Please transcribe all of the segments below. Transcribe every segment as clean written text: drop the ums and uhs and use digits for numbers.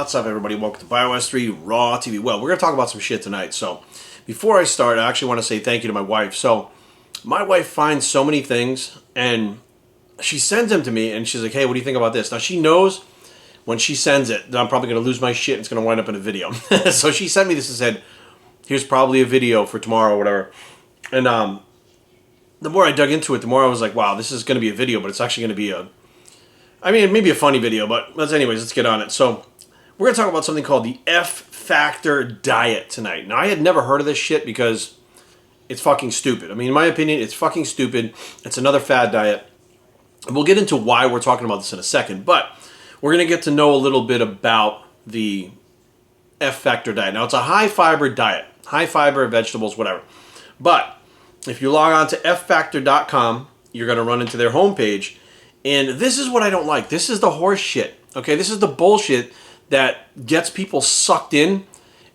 What's up, everybody? Welcome to BioS 3 Raw TV. Well, we're going to talk about some shit tonight. So, before I start, I actually want to say thank you to my wife. So, my wife finds so many things, and she sends them to me, and she's like, hey, what do you think about this? Now, she knows when she sends it that I'm probably going to lose my shit and it's going to wind up in a video. So, she sent me this and said, here's probably a video for tomorrow or whatever. And the more I dug into it, the more I was like, wow, this is going to be a video, but it's actually going to be maybe a funny video, but anyways, let's get on it. So, we're going to talk about something called the F-Factor diet tonight. Now, I had never heard of this shit because it's fucking stupid. I mean, in my opinion, it's fucking stupid. It's another fad diet. And we'll get into why we're talking about this in a second, but we're going to get to know a little bit about the F-Factor diet. Now, it's a high-fiber diet. High-fiber, vegetables, whatever. But if you log on to ffactor.com, you're going to run into their homepage, and this is what I don't like. This is the horse shit, okay? This is the bullshit that gets people sucked in, and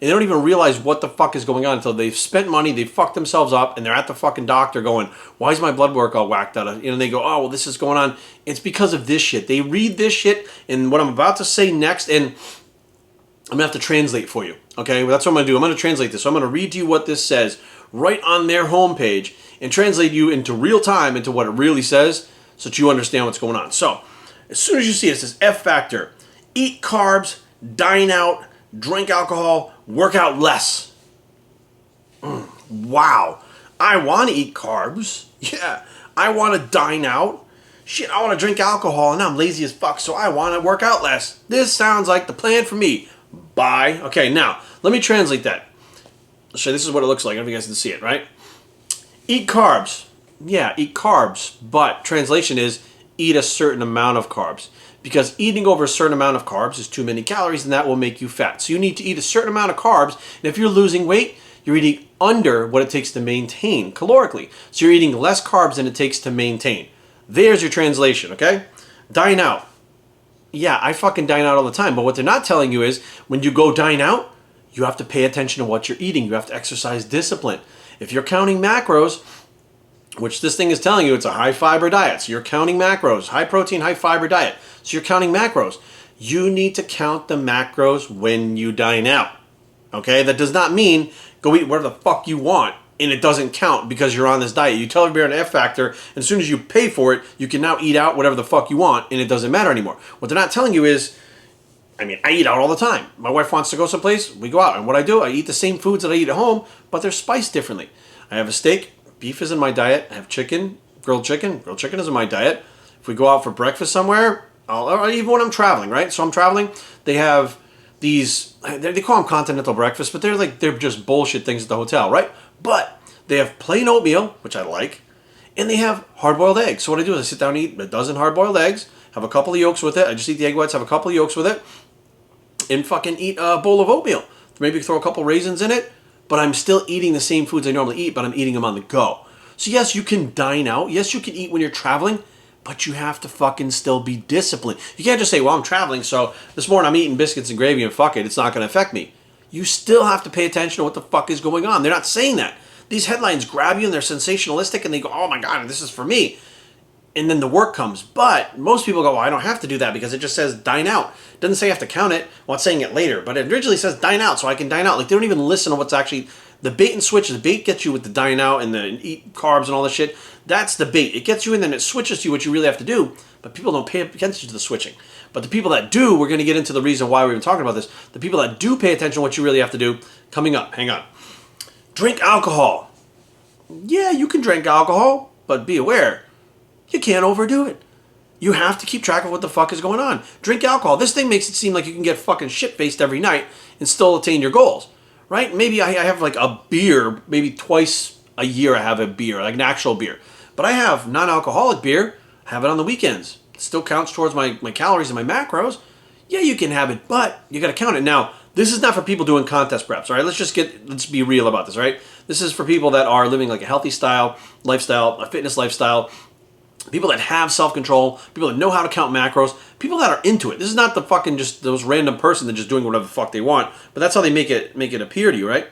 they don't even realize what the fuck is going on until they've spent money, they've fucked themselves up, and they're at the fucking doctor going, why is my blood work all whacked out? And they go, oh, well, this is going on. It's because of this shit. They read this shit, and what I'm about to say next, and I'm going to have to translate for you, okay? Well, that's what I'm going to do. I'm going to translate this. So I'm going to read to you what this says right on their homepage and translate you into real time into what it really says so that you understand what's going on. So, as soon as you see it, it says F-Factor. Eat carbs, dine out, drink alcohol, work out less. Wow. I want to eat carbs. Yeah. I want to dine out. Shit, I want to drink alcohol, and I'm lazy as fuck, so I want to work out less. This sounds like the plan for me. Bye. Okay, now, let me translate that. I'll show you, this is what it looks like. I don't know if you guys can see it, right? Eat carbs. Yeah, eat carbs, but translation is eat a certain amount of carbs. Because eating over a certain amount of carbs is too many calories, and that will make you fat. So you need to eat a certain amount of carbs, and if you're losing weight, you're eating under what it takes to maintain calorically. So you're eating less carbs than it takes to maintain. There's your translation, okay? Dine out. Yeah, I fucking dine out all the time, but what they're not telling you is when you go dine out, you have to pay attention to what you're eating. You have to exercise discipline. If you're counting macros, which this thing is telling you it's a high-fiber diet, so you're counting macros, high-protein, high-fiber diet, so you're counting macros. You need to count the macros when you dine out, okay? That does not mean go eat whatever the fuck you want and it doesn't count because you're on this diet. You tell everybody on F-Factor, and as soon as you pay for it, you can now eat out whatever the fuck you want and it doesn't matter anymore. What they're not telling you is, I eat out all the time. My wife wants to go someplace, we go out, and what I do, I eat the same foods that I eat at home, but they're spiced differently. I have a steak. Beef is in my diet. I have chicken, grilled chicken. Grilled chicken is in my diet. If we go out for breakfast somewhere, or even when I'm traveling, right? So I'm traveling, they have these, they call them continental breakfast, but they're just bullshit things at the hotel, right? But they have plain oatmeal, which I like, and they have hard-boiled eggs. So what I do is I sit down and eat a dozen hard-boiled eggs, have a couple of yolks with it. I just eat the egg whites, have a couple of yolks with it, and fucking eat a bowl of oatmeal. Maybe throw a couple raisins in it. But I'm still eating the same foods I normally eat, but I'm eating them on the go. So yes, you can dine out. Yes, you can eat when you're traveling, but you have to fucking still be disciplined. You can't just say, well, I'm traveling, so this morning I'm eating biscuits and gravy and fuck it, it's not going to affect me. You still have to pay attention to what the fuck is going on. They're not saying that. These headlines grab you and they're sensationalistic and they go, oh my God, this is for me. And then the work comes. But most people go, well, I don't have to do that because it just says dine out. It doesn't say I have to count it. Well, it's saying it later. But it originally says dine out, so I can dine out. Like, they don't even listen to what's actually... The bait and switch. The bait gets you with the dine out and the eat carbs and all this shit. That's the bait. It gets you in, then it switches to you what you really have to do. But people don't pay attention to the switching. But the people that do, we're going to get into the reason why we're even talking about this. The people that do pay attention to what you really have to do, coming up. Hang on. Drink alcohol. Yeah, you can drink alcohol, but be aware. You can't overdo it. You have to keep track of what the fuck is going on. Drink alcohol. This thing makes it seem like you can get fucking shit-faced every night and still attain your goals, right? Maybe I have like a beer, maybe twice a year I have a beer, like an actual beer. But I have non-alcoholic beer, I have it on the weekends. It still counts towards my calories and my macros. Yeah, you can have it, but you got to count it. Now, this is not for people doing contest preps, all right? Let's be real about this, right? This is for people that are living like a healthy lifestyle, a fitness lifestyle, people that have self-control, people that know how to count macros, people that are into it. This is not the fucking just those random person that just doing whatever the fuck they want, but that's how they make it appear to you, right?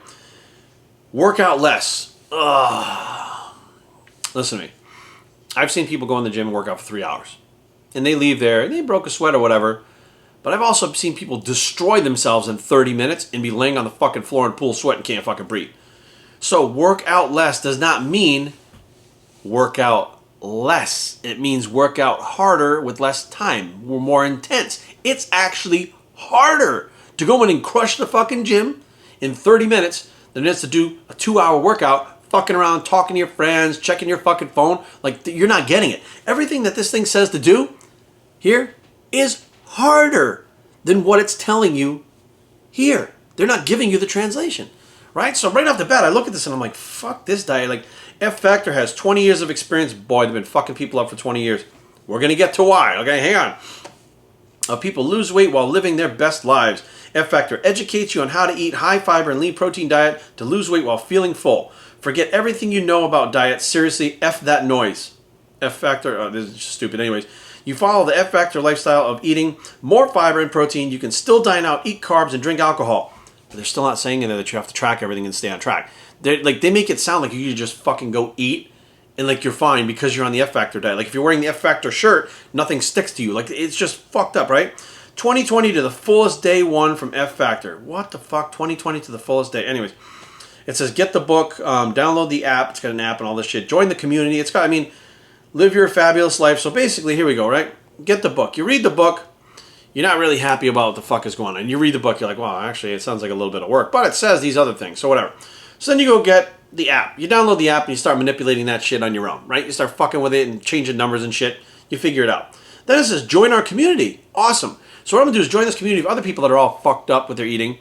Work out less. Ugh. Listen to me. I've seen people go in the gym and work out for 3 hours. And they leave there, and they broke a sweat or whatever, But I've also seen people destroy themselves in 30 minutes and be laying on the fucking floor in pool sweat and can't fucking breathe. So work out less does not mean work out less. It means work out harder with less time. We're more intense. It's actually harder to go in and crush the fucking gym in 30 minutes than it is to do a 2-hour workout, fucking around, talking to your friends, checking your fucking phone. Like, you're not getting it. Everything that this thing says to do here is harder than what it's telling you here. They're not giving you the translation, right? So right off the bat, I look at this and I'm like, fuck this diet. Like, F Factor has 20 years of experience. Boy, they've been fucking people up for 20 years. We're going to get to why. Okay, hang on. People lose weight while living their best lives. F Factor educates you on how to eat high fiber and lean protein diet to lose weight while feeling full. Forget everything you know about diet. Seriously, F that noise. F Factor, this is just stupid anyways. You follow the F Factor lifestyle of eating more fiber and protein. You can still dine out, eat carbs, and drink alcohol. But they're still not saying in there that you have to track everything and stay on track. They make it sound like you can just fucking go eat and like you're fine because you're on the F Factor diet. Like if you're wearing the F Factor shirt, nothing sticks to you. Like it's just fucked up, right? 2020 to the fullest day one from F Factor. What the fuck? 2020 to the fullest day. Anyways, it says get the book, download the app. It's got an app and all this shit. Join the community. It's got, live your fabulous life. So basically, here we go, right? Get the book. You read the book. You're not really happy about what the fuck is going on. You read the book. You're like, wow, actually, it sounds like a little bit of work. But it says these other things. So whatever. So then you go get the app. You download the app and you start manipulating that shit on your own, right? You start fucking with it and changing numbers and shit. You figure it out. Then it says join our community. Awesome. So what I'm going to do is join this community of other people that are all fucked up with their eating.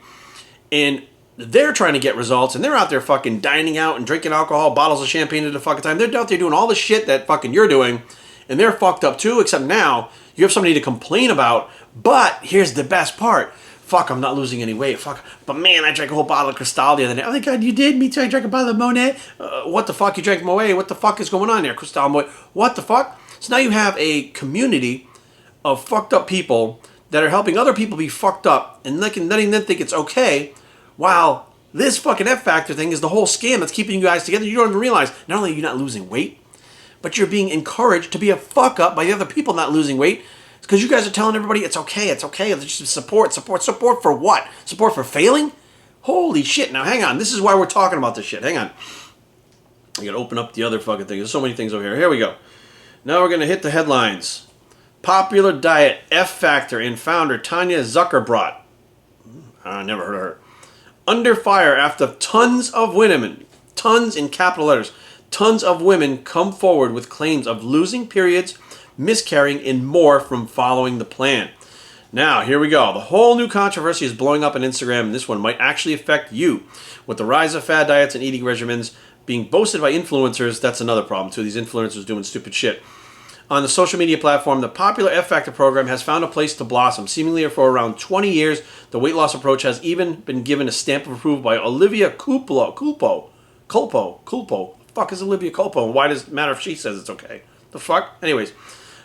And they're trying to get results. And they're out there fucking dining out and drinking alcohol, bottles of champagne at a fucking time. They're out there doing all the shit that fucking you're doing. And they're fucked up too, except now you have somebody to complain about. But here's the best part. Fuck, I'm not losing any weight. Fuck. But man, I drank a whole bottle of Cristal the other day. Oh my God, you did? Me too. I drank a bottle of Monet. What the fuck? You drank Moët? What the fuck is going on there? Cristal Moët. What the fuck? So now you have a community of fucked up people that are helping other people be fucked up and letting them think it's okay, while this fucking F Factor thing is the whole scam that's keeping you guys together. You don't even realize, not only are you not losing weight, but you're being encouraged to be a fuck up by the other people not losing weight. Because you guys are telling everybody it's okay, it's okay. Just support for what? Support for failing? Holy shit. Now hang on. This is why we're talking about this shit. Hang on. I gotta open up the other fucking thing. There's so many things over here. Here we go. Now we're gonna hit the headlines. Popular diet F Factor and founder Tanya Zuckerbrot. I never heard of her. Under fire after tons of women, tons in capital letters, tons of women come forward with claims of losing periods, miscarrying, and more from following the plan. Now, here we go. The whole new controversy is blowing up on Instagram, and this one might actually affect you. With the rise of fad diets and eating regimens being boasted by influencers, that's another problem too. These influencers doing stupid shit. On the social media platform, the popular F Factor program has found a place to blossom. Seemingly for around 20 years, the weight loss approach has even been given a stamp of approval by Olivia Culpo. Fuck is Olivia Culpo, and why does it matter if she says it's okay? The fuck? Anyways.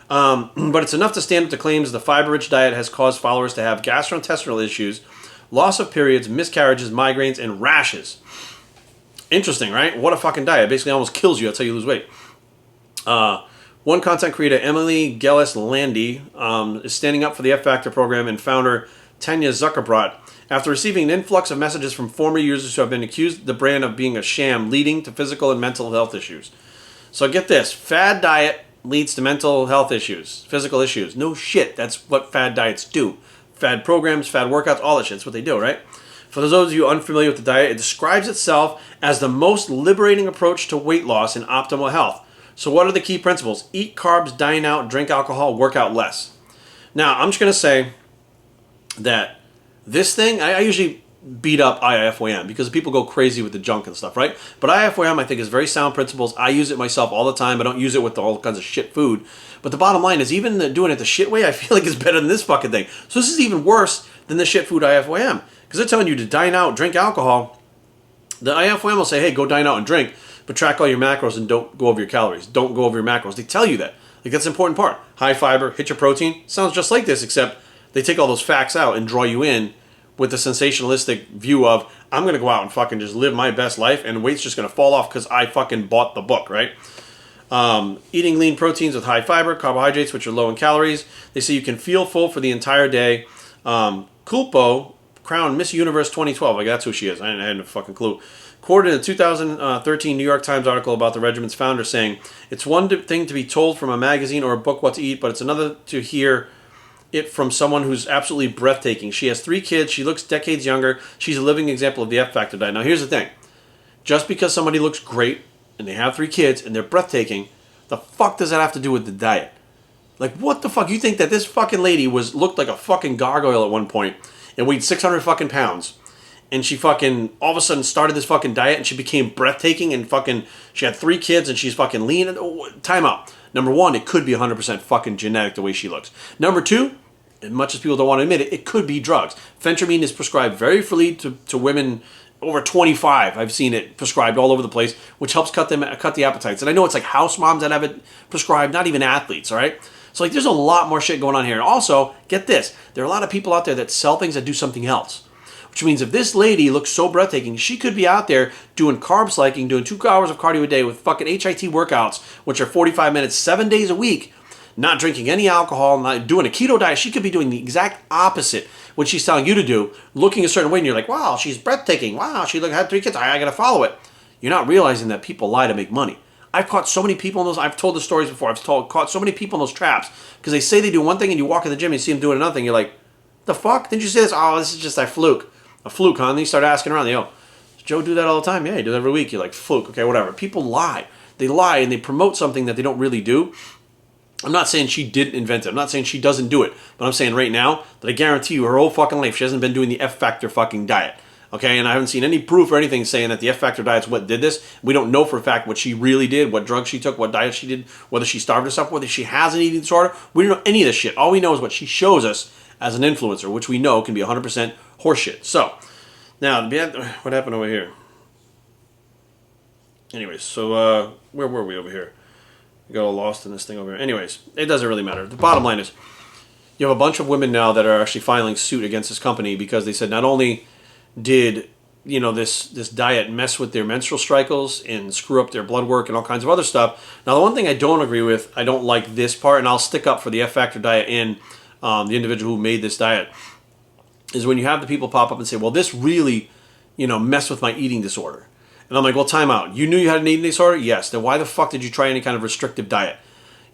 But it's enough to stand up to claims the fiber-rich diet has caused followers to have gastrointestinal issues, loss of periods, miscarriages, migraines, and rashes. Interesting, right? What a fucking diet. It basically almost kills you. That's how you lose weight. One content creator, Emily Gellis-Landy, is standing up for the F Factor program, and founder Tanya Zuckerbrot, after receiving an influx of messages from former users who have been accused of the brand of being a sham, leading to physical and mental health issues. So get this. Fad diet leads to mental health issues, physical issues. No shit. That's what fad diets do. Fad programs, fad workouts, all that shit. That's what they do, right? For those of you unfamiliar with the diet, it describes itself as the most liberating approach to weight loss and optimal health. So what are the key principles? Eat carbs, dine out, drink alcohol, work out less. Now, I'm just going to say that this thing, I usually beat up IFYM because people go crazy with the junk and stuff, right? But IFYM, I think, is very sound principles. I use it myself all the time. I don't use it with all kinds of shit food. But the bottom line is, even doing it the shit way, I feel like it's better than this fucking thing. So this is even worse than the shit food IFYM. Because they're telling you to dine out, drink alcohol. The IFYM will say, hey, go dine out and drink, but track all your macros and don't go over your calories. Don't go over your macros. They tell you that. Like, that's an important part. High fiber, hit your protein. Sounds just like this, except they take all those facts out and draw you in with the sensationalistic view of, I'm going to go out and fucking just live my best life, and weight's just going to fall off because I fucking bought the book, right? Eating lean proteins with high fiber, carbohydrates, which are low in calories. They say you can feel full for the entire day. Culpo crowned Miss Universe 2012. Like, that's who she is. I had no fucking clue. Quoted in a 2013 New York Times article about the regiment's founder saying, "It's one thing to be told from a magazine or a book what to eat, but it's another to hear it from someone who's absolutely breathtaking. She has 3 kids. She looks decades younger. She's a living example of the F Factor diet." Now, here's the thing. Just because somebody looks great and they have 3 kids and they're breathtaking, the fuck does that have to do with the diet? Like, what the fuck? You think that this fucking lady looked like a fucking gargoyle at one point and weighed 600 fucking pounds, and she fucking all of a sudden started this fucking diet and she became breathtaking and fucking she had 3 kids and she's fucking lean? Time out. Number 1, it could be 100% fucking genetic the way she looks. Number 2, as much as people don't want to admit it, it could be drugs. Phentermine is prescribed very freely to women over 25. I've seen it prescribed all over the place, which helps cut the appetites. And I know it's like house moms that have it prescribed, not even athletes, all right? So like there's a lot more shit going on here. And also, get this, there are a lot of people out there that sell things that do something else. Which means if this lady looks so breathtaking, she could be out there doing carb cycling, doing 2 hours of cardio a day with fucking HIIT workouts, which are 45 minutes, 7 days a week, not drinking any alcohol, not doing a keto diet. She could be doing the exact opposite, what she's telling you to do, looking a certain way, and you're like, wow, she's breathtaking. Wow, she had 3 kids. I gotta follow it. You're not realizing that people lie to make money. I've caught so many people in those. I've told the stories before. Caught so many people in those traps because they say they do one thing, and you walk in the gym and you see them doing another thing. You're like, the fuck? Didn't you say this? Oh, this is just a fluke. A fluke, huh? And then you start asking around. Does Joe do that all the time? Yeah, he does every week. You're like, fluke. Okay, whatever. People lie. They lie and they promote something that they don't really do. I'm not saying she didn't invent it. I'm not saying she doesn't do it. But I'm saying right now that I guarantee you her whole fucking life she hasn't been doing the F Factor fucking diet. Okay, and I haven't seen any proof or anything saying that the F Factor diet's what did this. We don't know for a fact what she really did, what drugs she took, what diet she did, whether she starved herself, whether she has an eating disorder. We don't know any of this shit. All we know is what she shows us as an influencer, which we know can be 100% horseshit. So, now, what happened over here? Anyways, so where were we over here? We got all lost in this thing over here. Anyways, it doesn't really matter. The bottom line is, you have a bunch of women now that are actually filing suit against this company because they said not only did this diet mess with their menstrual cycles and screw up their blood work and all kinds of other stuff. Now, the one thing I don't agree with, I don't like this part, and I'll stick up for the F Factor diet and the individual who made this diet, is when you have the people pop up and say, well, this really, messed with my eating disorder. And I'm like, well, time out. You knew you had an eating disorder? Yes. Then why the fuck did you try any kind of restrictive diet?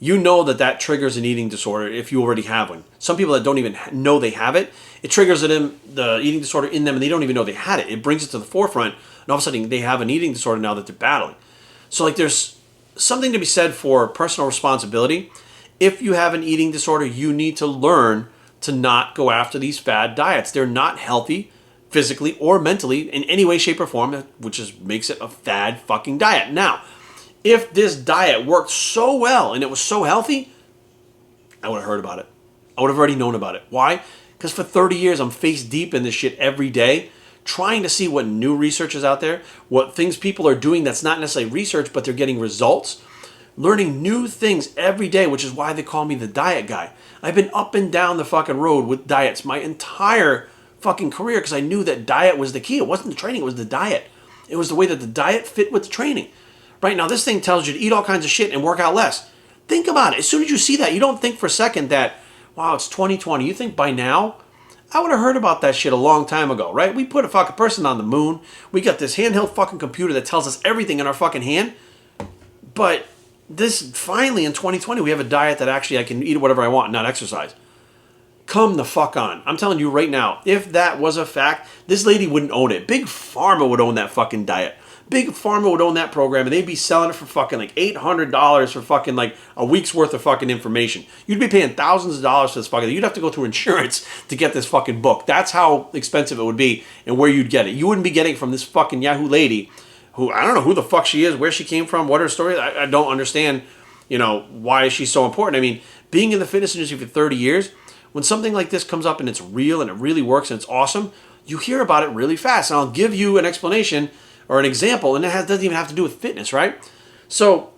You know that triggers an eating disorder if you already have one. Some people that don't even know they have it, it triggers the eating disorder in them and they don't even know they had it. It brings it to the forefront and all of a sudden they have an eating disorder now that they're battling. So like there's something to be said for personal responsibility. If you have an eating disorder, you need to learn to not go after these fad diets. They're not healthy physically or mentally in any way, shape, or form, which makes it a fad fucking diet. Now, if this diet worked so well and it was so healthy, I would have heard about it. I would have already known about it. Why? Because for 30 years, I'm face deep in this shit every day, trying to see what new research is out there, what things people are doing that's not necessarily research, but they're getting results, learning new things every day, which is why they call me the diet guy. I've been up and down the fucking road with diets my entire fucking career because I knew that diet was the key. It wasn't the training, it was the diet. It was the way that the diet fit with the training. Right now, this thing tells you to eat all kinds of shit and work out less. Think about it. As soon as you see that, you don't think for a second that, wow, it's 2020. You think by now, I would have heard about that shit a long time ago, right? We put a fucking person on the moon. We got this handheld fucking computer that tells us everything in our fucking hand. But this, finally in 2020, we have a diet that actually I can eat whatever I want and not exercise. Come the fuck on. I'm telling you right now, if that was a fact, this lady wouldn't own it. Big Pharma would own that fucking diet. Big Pharma would own that program and they'd be selling it for fucking like $800 for fucking like a week's worth of fucking information. You'd be paying thousands of dollars for this fucking thing. You'd have to go through insurance to get this fucking book. That's how expensive it would be and where you'd get it. You wouldn't be getting it from this fucking Yahoo lady who, I don't know who the fuck she is, where she came from, what her story is. I don't understand, why she's so important. I mean, being in the fitness industry for 30 years, when something like this comes up and it's real and it really works and it's awesome, you hear about it really fast. And I'll give you an explanation or an example, and it doesn't even have to do with fitness, right? So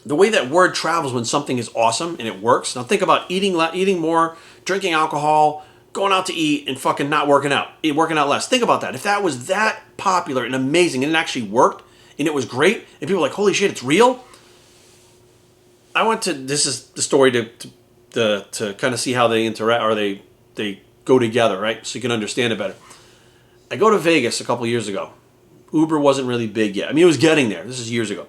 the way that word travels when something is awesome and it works. Now think about eating more, drinking alcohol, going out to eat, and fucking not working out, working out less. Think about that. If that was that popular and amazing and it actually worked and it was great and people were like, holy shit, it's real. This is the story to kind of see how they interact or they go together, right? So you can understand it better. I go to Vegas a couple years ago. Uber wasn't really big yet. I mean, it was getting there. This is years ago.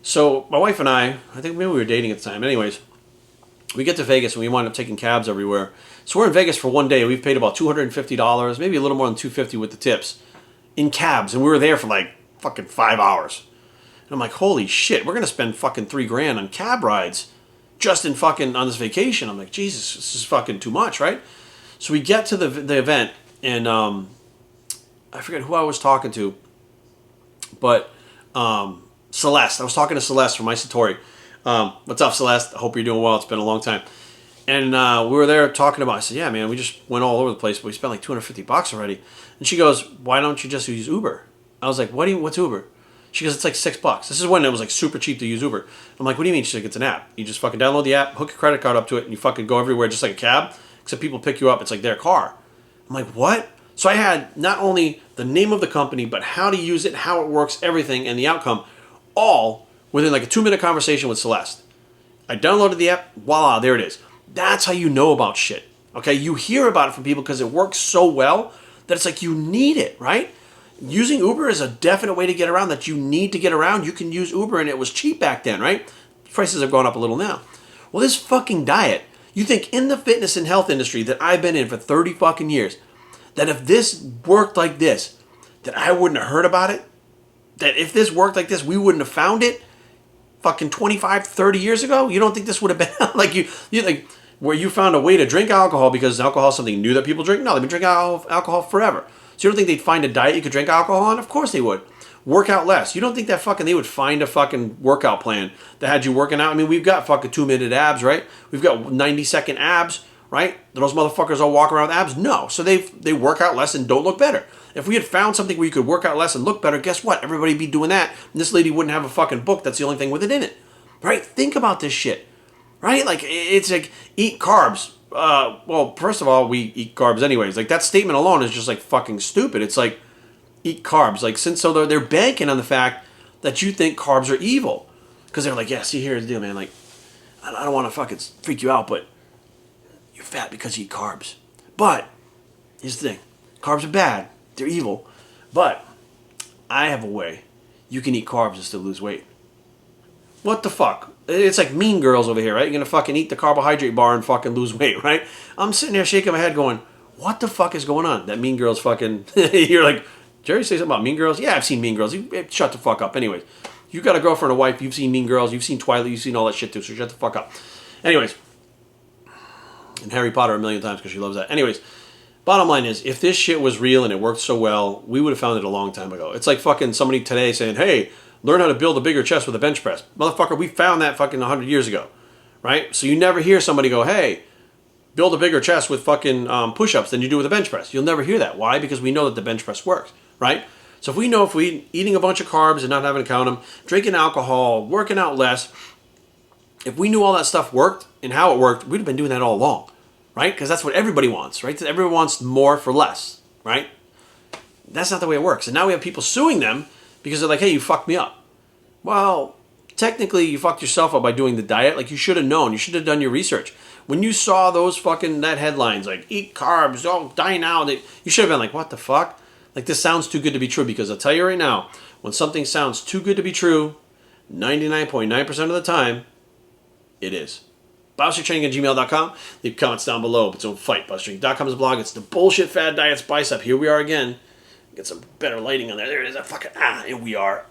So my wife and I think maybe we were dating at the time. Anyways, we get to Vegas and we wind up taking cabs everywhere. So we're in Vegas for one day. We've paid about $250, maybe a little more than $250 with the tips in cabs. And we were there for like fucking 5 hours. And I'm like, holy shit, we're going to spend fucking $3,000 on cab rides just in fucking on this vacation. I'm like, Jesus, this is fucking too much, right? So we get to the event and I forget who I was talking to, but Celeste. I was talking to Celeste from Isatori. What's up, Celeste? I hope you're doing well. It's been a long time. And we were there talking about, I said, yeah, man, we just went all over the place, but we spent like $250 already. And she goes, why don't you just use Uber? I was like, what's Uber? She goes, it's like $6. This is when it was like super cheap to use Uber. I'm like, what do you mean? She's like, it's an app. You just fucking download the app, hook your credit card up to it, and you fucking go everywhere just like a cab, except people pick you up. It's like their car. I'm like, what? So I had not only the name of the company, but how to use it, how it works, everything, and the outcome, all within like a 2-minute conversation with Celeste. I downloaded the app, voila, there it is. That's how you know about shit. Okay, you hear about it from people because it works so well that it's like you need it, right? Using Uber is a definite way to get around that you need to get around. You can use Uber and it was cheap back then, right? Prices have gone up a little now. Well, this fucking diet, you think in the fitness and health industry that I've been in for 30 fucking years, that if this worked like this, that I wouldn't have heard about it? That if this worked like this, we wouldn't have found it fucking 25, 30 years ago? You don't think this would have been like you like where you found a way to drink alcohol because alcohol is something new that people drink? No, they've been drinking alcohol forever. So you don't think they'd find a diet you could drink alcohol on? Of course they would. Work out less. You don't think that fucking they would find a fucking workout plan that had you working out? I mean, we've got fucking 2-minute abs, right? We've got 90-second abs, right? Do those motherfuckers all walk around with abs? No. So they work out less and don't look better. If we had found something where you could work out less and look better, guess what? Everybody'd be doing that. And this lady wouldn't have a fucking book that's the only thing with it in it. Right? Think about this shit. Right? Like, it's like, eat carbs. Well, first of all, we eat carbs anyways. Like, that statement alone is just, like, fucking stupid. It's like, eat carbs. Like, so they're banking on the fact that you think carbs are evil. Because they're like, yeah, see, here's the deal, man. Like, I don't want to fucking freak you out, but you're fat because you eat carbs. But, here's the thing. Carbs are bad. They're evil. But, I have a way. You can eat carbs and still lose weight. What the fuck? It's like Mean Girls over here, right? You're going to fucking eat the carbohydrate bar and fucking lose weight, right? I'm sitting there shaking my head going, what the fuck is going on? That Mean Girls fucking... You're like, Jerry say something about Mean Girls? Yeah, I've seen Mean Girls. Shut the fuck up. Anyways, you got a girlfriend or wife, you've seen Mean Girls, you've seen Twilight, you've seen all that shit too, so shut the fuck up. Anyways, and Harry Potter a million times because she loves that. Anyways, bottom line is, if this shit was real and it worked so well, we would have found it a long time ago. It's like fucking somebody today saying, hey, learn how to build a bigger chest with a bench press. Motherfucker, we found that fucking 100 years ago, right? So you never hear somebody go, hey, build a bigger chest with fucking push-ups than you do with a bench press. You'll never hear that. Why? Because we know that the bench press works, right? So if we know if we eating a bunch of carbs and not having to count them, drinking alcohol, working out less, if we knew all that stuff worked and how it worked, we'd have been doing that all along, right? Because that's what everybody wants, right? Everyone wants more for less, right? That's not the way it works. And now we have people suing them because they're like, hey, you fucked me up. Well, technically you fucked yourself up by doing the diet. Like, you should have known. You should have done your research. When you saw those fucking, that headlines, like, eat carbs, oh, die now, you should have been like, what the fuck? Like, this sounds too good to be true. Because I'll tell you right now, when something sounds too good to be true, 99.9% of the time, it is. BioStrengthTraining@gmail.com. Leave comments down below. But don't fight. BioStrength.com is a blog. It's the bullshit fad diets bicep. Here we are again. Get some better lighting on there. There it is. Here we are.